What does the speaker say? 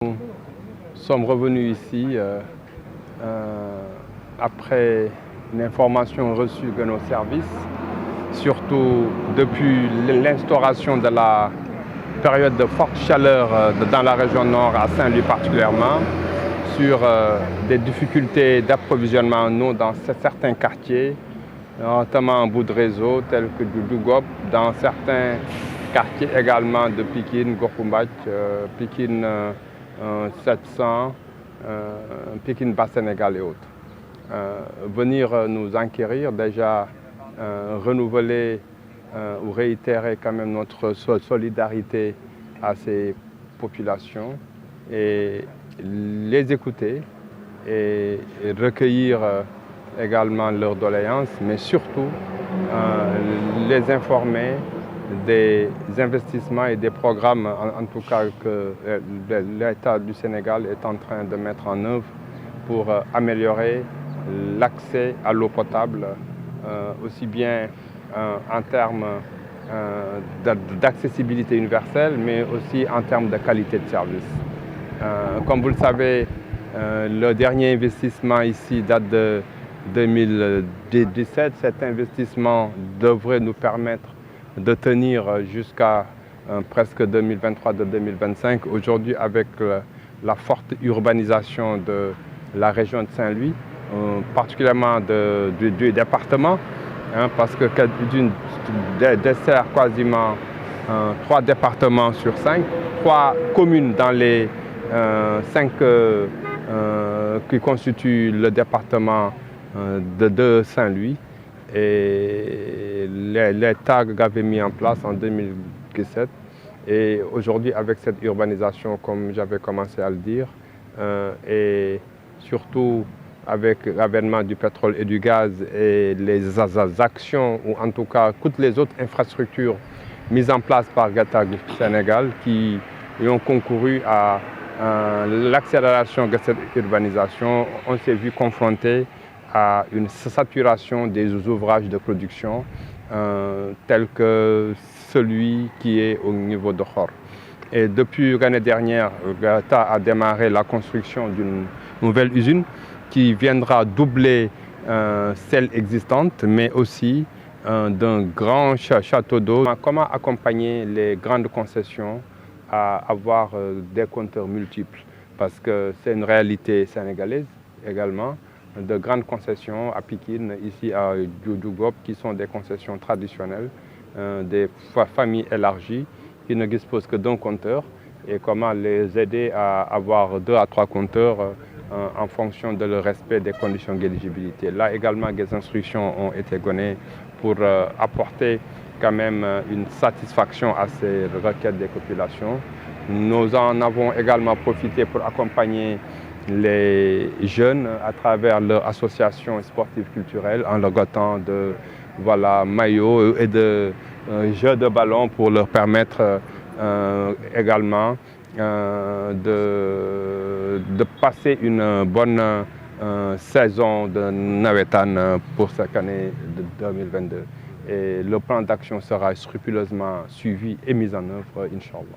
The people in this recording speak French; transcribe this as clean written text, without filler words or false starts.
Nous sommes revenus ici après une information reçue de nos services, surtout depuis l'instauration de la période de forte chaleur dans la région nord, à Saint-Louis particulièrement, sur des difficultés d'approvisionnement en eau dans certains quartiers, notamment en bout de réseau, tels que du Dougop, dans certains quartiers également de Pikine, Gokumbach, Pikine 700, Pikine Bas-Sénégal et autres. Venir nous enquérir, déjà renouveler ou réitérer quand même notre solidarité à ces populations et les écouter et recueillir également leurs doléances, mais surtout les informer des investissements et des programmes, en tout cas que l'État du Sénégal est en train de mettre en œuvre pour améliorer l'accès à l'eau potable, aussi bien en termes d'accessibilité universelle, mais aussi en termes de qualité de service. Comme vous le savez, le dernier investissement ici date de 2017. Cet investissement devrait nous permettre de tenir jusqu'à presque 2023-2025. Aujourd'hui, avec la forte urbanisation de la région de Saint-Louis, particulièrement du département, parce que dessert quasiment 3 départements sur 5, 3 communes dans les 5 qui constituent le département de Saint-Louis. Et l'État avait mis en place en 2017. Et aujourd'hui, avec cette urbanisation, comme j'avais commencé à le dire, et surtout avec l'avènement du pétrole et du gaz et les actions, ou en tout cas toutes les autres infrastructures mises en place par GATAG Sénégal qui ont concouru à l'accélération de cette urbanisation, on s'est vu confronté à une saturation des ouvrages de production tels que celui qui est au niveau de Khor. Et depuis l'année dernière, l'État a démarré la construction d'une nouvelle usine qui viendra doubler celle existante, mais aussi d'un grand château d'eau. Comment accompagner les grandes concessions à avoir des compteurs multiples? Parce que c'est une réalité sénégalaise également, de grandes concessions à Pikine, ici à Dougop, qui sont des concessions traditionnelles, des familles élargies qui ne disposent que d'un compteur, et comment les aider à avoir 2 à 3 compteurs en fonction de le respect des conditions d'éligibilité. Là également, des instructions ont été données pour apporter quand même une satisfaction à ces requêtes des populations. Nous en avons également profité pour accompagner les jeunes à travers leur association sportive culturelle en leur dotant de maillots et de jeux de ballon pour leur permettre également de passer une bonne saison de navétane pour cette année de 2022. Et le plan d'action sera scrupuleusement suivi et mis en œuvre, Inch'Allah.